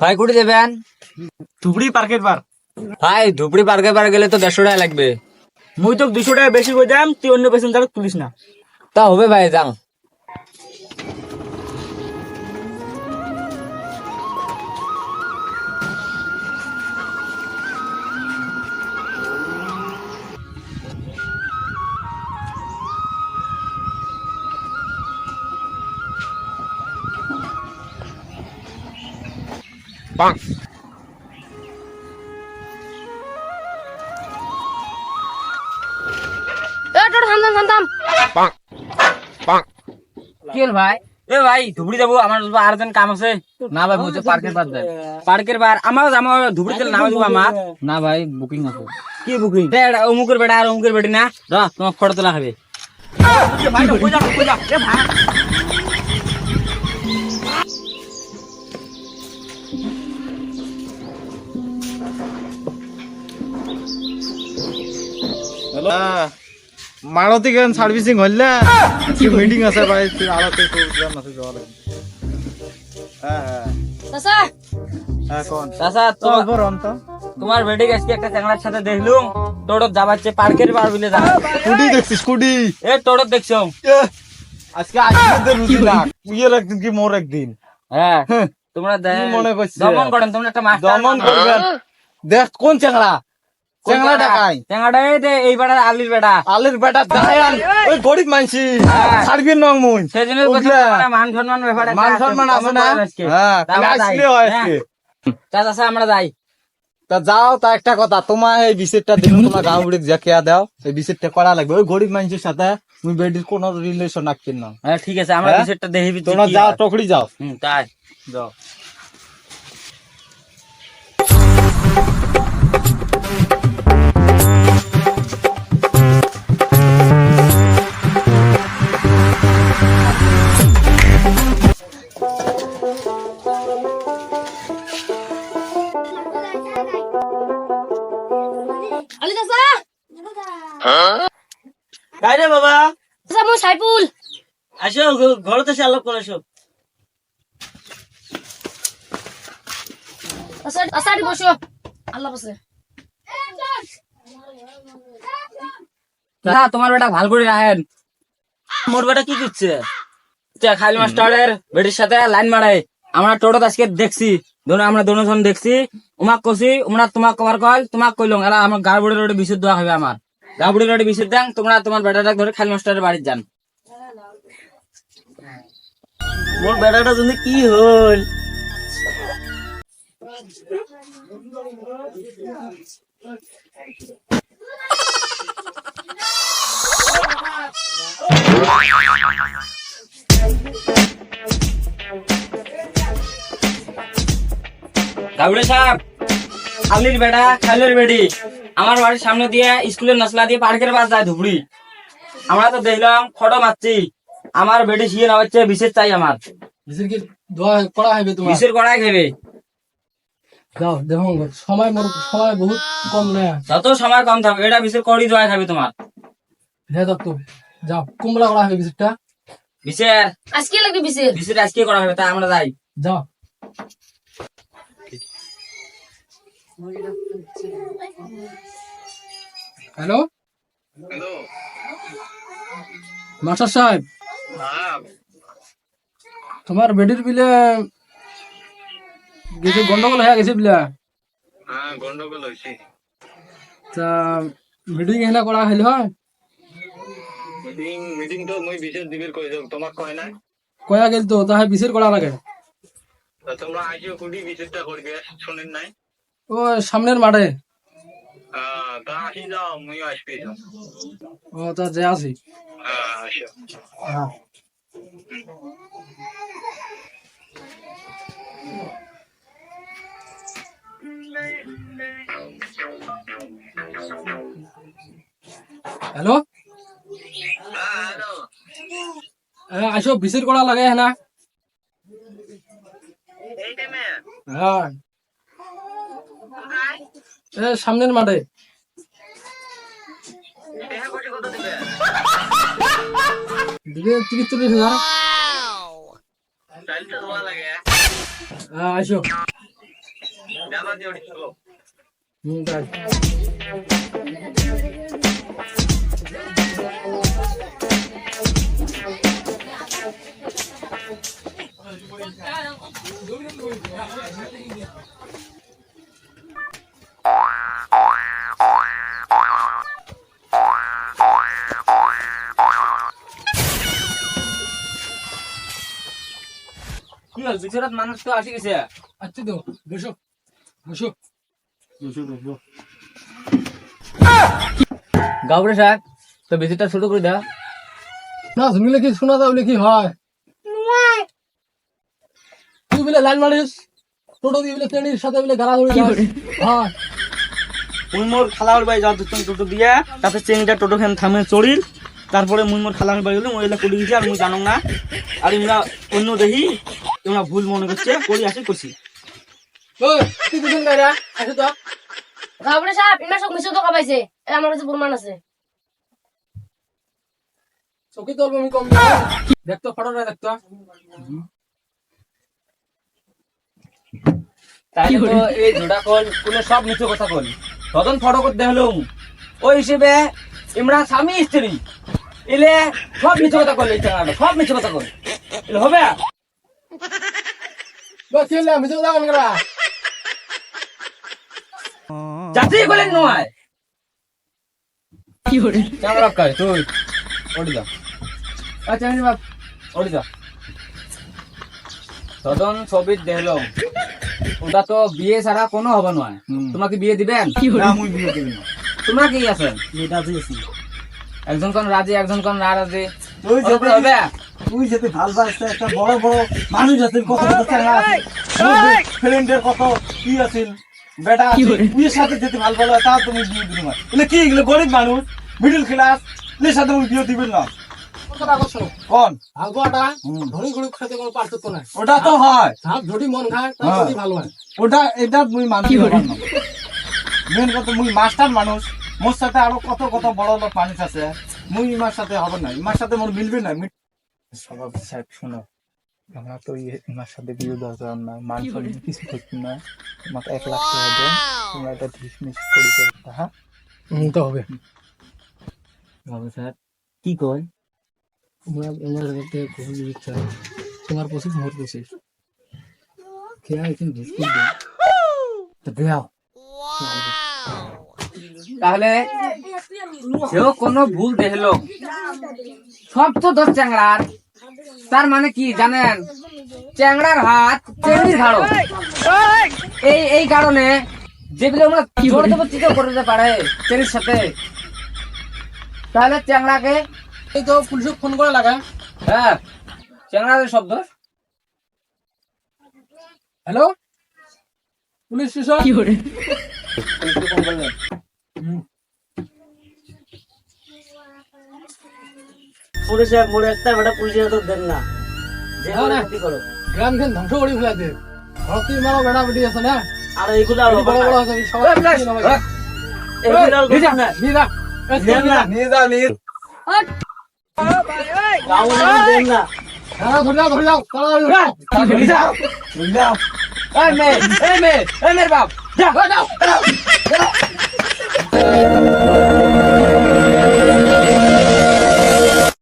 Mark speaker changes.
Speaker 1: ভাই কোটি যাবেন?
Speaker 2: ধুবড়ি পার্কের বার।
Speaker 1: ভাই ধুবড়ি পার্কে পার গেলে তো 150 টাকা লাগবে।
Speaker 2: মুই তো 200 টাকা বেশি কই দাম, তুই অন্য প্যাসেঞ্জার তুলিস না।
Speaker 1: তা হবে ভাই, যান। কি হল ভাই?
Speaker 2: এ ভাই ধুবড়ি যাবো, আমার আরেকজন কাম আছে।
Speaker 1: না ভাই, বলছে পার্কের পার যায়।
Speaker 2: পার্কের বার আমার ধুবড়িতে নামে যাবো আমার।
Speaker 1: না ভাই, বুকিং আছে।
Speaker 2: কি বুকিং? অমুকের বেটা আর অমুকের বেটি না, তোমার ফটো তোলা হবে। ভাই কই যা কই যা, এ ভাই
Speaker 3: মারুতি গান সার্ভিসিং হইল কি মিটিং আছে ভাই, তুই আলাদা প্রোগ্রাম আছে যাওয়া লাগবে। হ্যাঁ হ্যাঁ
Speaker 4: চাচা
Speaker 3: হ্যাঁ, কোন
Speaker 2: চাচা
Speaker 3: চল বড় অন্ত
Speaker 2: তোমার বেটি আজকে একটা চ্যাংড়ার সাথে দেখলুম, টোড়ত যাবাচ্ছে পার্কের বার বিলে যা।
Speaker 3: স্কুটি দেখছিস? স্কুটি
Speaker 2: এ টোড়ত দেখছো?
Speaker 3: আজকে আজকে রুজি না, তুইয়ের একদিন কি মোর একদিন।
Speaker 2: হ্যাঁ তোমরা
Speaker 3: কি মনে করছিস?
Speaker 2: দমন করেন, তোমরা একটা মাস্টার
Speaker 3: দমন করবেন। দেখ কোন চ্যাংড়া, চ্যাংড়া টাকাই
Speaker 2: চ্যাংড়াটা এই বেটার আলির বেটা।
Speaker 3: আলের বেটা দায়ান, ওই গরিব মানসি সার্বির নং মুই
Speaker 2: সেই জন্য মান সম্মান ব্যাপারে
Speaker 3: মান সম্মান আছে না। হ্যাঁ খালি আসলে হয় আজকে।
Speaker 2: চাচা আমরা যাই।
Speaker 3: তা যাও, তা একটা কথা, তোমার এই বিসেটটা দিন তোমার গাঁও বুড়ি যা কেয়া দাও, এই বিসেটটা করা লাগবে। ওই গরিব মানুষের সাথে তুমি বেডির কোন রিলেশন রাখছেন না।
Speaker 2: হ্যাঁ ঠিক আছে, আমরা
Speaker 3: হ্যাঁ?
Speaker 2: বিষয়টা দেখবি।
Speaker 3: তোমরা যাও, টকরি যাও।
Speaker 2: তাই যাও।
Speaker 4: আলি চাচা
Speaker 2: তাই রে বাবা,
Speaker 4: চাচা মই সাইফুল।
Speaker 2: আসো ঘরত এসে আলাপ করে আসো।
Speaker 4: চাচা চাচা দি বসো, আল্লাহ বসে।
Speaker 2: না তোমার বেটা ভাল করে রাখেন। মোর বেটা কি করছে? খালি মাস্টারের বেটির সাথে লাইন মারায়। আমরা টোটোত আজকে দেখছি, আমরা দোনোজন দেখছি। উমাক কছি, উমরা তোমাক কবার কল, তোমাক কইলং এরা আমার গা বুড়ির রোডে বিশুদ্ধ দেওয়া হবে। আমার গা বুড়ির রোডে বিশুদ্ধ দেন, তোমরা তোমার বেটাটা ধরে খালি মাস্টারের বাড়ি যান। মোর বেটাটা তুমি কি হল? গাবড়ে সাহেব, আলির বেটা খালের বেড়ি আমার বাড়ির সামনে দিয়ে স্কুলের নসলা দিয়ে পার্কের পাশ যায় ধুবড়ি। আমরা তো দেখলাম ফটো মারছি, আমার বেটি শিয়ে না হচ্ছে বিশেষ চাই। আমার
Speaker 5: বিশের কি দোয়া করা হবে তোমার?
Speaker 2: বিশের কড়াই খাবে।
Speaker 5: যাও দেখো, সময় বহুত কম না।
Speaker 2: যত সময় কম থাকবে, এটা বিশের কড়ি দোয়া খাবে তোমার।
Speaker 5: হ্যাঁ তো যাও, কুমড়া করা হবে বিশেরটা।
Speaker 2: বিশের
Speaker 4: আজকে লাগবে বিশের।
Speaker 2: বিশের আজকে করা হবে, তাই আমরা যাই।
Speaker 5: যাও। হ্যালো মাস্টার সাহেব, তোমার বেডির বিলে গেছে গন্ডগোল হয়ে গেছে বিলা।
Speaker 3: হ্যাঁ গন্ডগোল হইছে।
Speaker 5: তা মিটিং এখানে করা হইল হয়?
Speaker 3: মিটিং তো মই বিশেষ দিবের কই যাও, তোমাক কয় না?
Speaker 5: কয়া গেল তো, তাহলে বিশের করা লাগে।
Speaker 3: তা তোমরা আইও কুডি বিশেষটা করবে, শুনেন নাই?
Speaker 5: ও সামনের মাঠে।
Speaker 3: তা আসি যাও, মই আসবি যাও।
Speaker 5: ও তা যে আছি।
Speaker 3: হ্যাঁ আসো।
Speaker 5: হ্যাঁ হ্যালো, আসো বিশের করা লাগে না। হ্যাঁ সামনের মাঠে। দিবে 30-40 হাজার। আসো তাই।
Speaker 2: কি হল বিচরাত মানুষ তো আসি গেছে
Speaker 5: আচ্ছা তো বসো বসো।
Speaker 1: গাবরে সাহেব তো ভিজিটটা শুরু করে দাও।
Speaker 5: না শুনলে কি শোনা যাবে কি হয়? তুই বলে লাইন মারিস, টোটো দিয়ে বলে ট্রেনের সাথে বলে গাড়া ধরে যাস। হ্যাঁ
Speaker 2: মুই মোর খালার বাড়ি যাও দুজন টোটো দিয়া তারপরে চেংটা টোটো খান থামে চড়িল তারপরে মুই মোর খালার বাড়ি গেলে মই এলা কুড়ি গেছি আর মুই জানো না আর ইমরা অন্য দেখি ইমরা ভুল মনে করছে করি আসি করছি
Speaker 5: ওই তুই দুজন গাড়া আসো তো।
Speaker 4: গাবরে সাহেব ইনা সব মিছে তো খাবাইছে এই আমার কাছে প্রমাণ আছে।
Speaker 5: চকি তো আমি কম দেখতো ফটোটা দেখতো।
Speaker 2: তাই তো এই জোড়া কল কোনে সব মিছে কথা কল তখন ফটো করতে হলো ওই হিসেবে ইমরা স্বামী স্ত্রী এলে সব মিছে কথা কল এই চাঙাটা সব মিছে কথা কল এলে হবে
Speaker 5: বস খেলে আমি তো দাঁড়ান গড়া।
Speaker 2: যাত্রী বলেন নয়
Speaker 1: চাঙ্গা বাপ কাজ তুই ওটি দাও। আচ্ছা বাপ
Speaker 2: ওটি যা তখন ছবি দেখলো ওটা তো বিয়ে ছাড়া কোনো হবে নয় তোমাকে বিয়ে দিবেন
Speaker 3: না মুই বিয়ে করি না।
Speaker 2: তোমরা কি আছেন
Speaker 3: এটা দিয়েছি
Speaker 2: একজন কোন রাজি একজন কোন না রাজি
Speaker 3: তুই
Speaker 2: ওর
Speaker 3: যদি
Speaker 2: উপরে হবে
Speaker 3: তুই যদি ভাল পাস একটা বড় বড় মানুষ আছেন কত কত চাঙ্গা আছে ফ্রেন্ডের কত কি আছে বেটা বিয়ের সাথে যদি ভাল ভালো হয় তা তুমি বিয়ে দিবে না। এগুলো কি এগুলো গরিব মানুষ মিডল ক্লাস এর সাথে তুমি বিয়ে দিবেন না।
Speaker 5: কথা বলছো
Speaker 3: কোন
Speaker 5: আগোটা ধনী গরিব সাথে কোনো পার্থক্য নাই।
Speaker 3: ওটা তো হয়
Speaker 5: সাপ যদি মন খায় তার
Speaker 3: হ্যাঁ।
Speaker 5: যদি ভালো হয়।
Speaker 3: ওটা এটা মুই মানতে পারলাম না। মেন কথা মুই মাস্টার মানুষ মোর সাথে আরো কত কত বড় লোক মানুষ আছে মুই ইমার সাথে হবে না ইমার সাথে মোর মিলবে না। সবাব সাহেব শোনো আমরা তো ইমার সাথে বিয়ে দরকার না মান সম্মান কিছু করছি না তোমাকে 1 লাখ টাকা দেন তোমরা এটা ডিসমিস করে দাও। হ্যাঁ
Speaker 5: তো হবে
Speaker 2: বাবু স্যার কি কয়
Speaker 5: আমরা আমার কাছে খুশি ইচ্ছা তোমার পঁচিশ মোর 25 খেয়া কিন্তু বিস্কুট দে
Speaker 2: তো দেও তাহলে কেউ কোনো ভুল দেখলো সব তো দোষ চ্যাংড়ার তার মানে কি জানেন চ্যাংড়ার হাত চেংড়ির ঘাড়ো এই কারণে যেগুলো আমরা জোর দেবো করে দিতে পারে চেরির সাথে তাহলে চ্যাংড়াকে
Speaker 5: এই তো পুলিশে ফোন করে লাগা।
Speaker 2: হ্যাঁ চ্যাংড়ার সব দোষ
Speaker 5: হ্যালো পুলিশ স্টেশন
Speaker 2: পুলিশের মোড়ে একটা বেটা পুলিশের তো দেন না যে
Speaker 5: না, না।
Speaker 2: কি করো
Speaker 5: গ্রাম খেন ধ্বংস করে ফেলাতে ভারতীয় মারা বেড়া বেটি আছে না
Speaker 2: আর এইগুলো
Speaker 5: বেটি বড় বড় আছে সবাই নিয়ে যা
Speaker 3: নিয়ে যাও নিয়ে
Speaker 4: হট
Speaker 5: হ্যাঁ ধরে যাও তাড়াতাড়ি
Speaker 3: নিয়ে যাও
Speaker 2: এই মেয়ের বাপ যা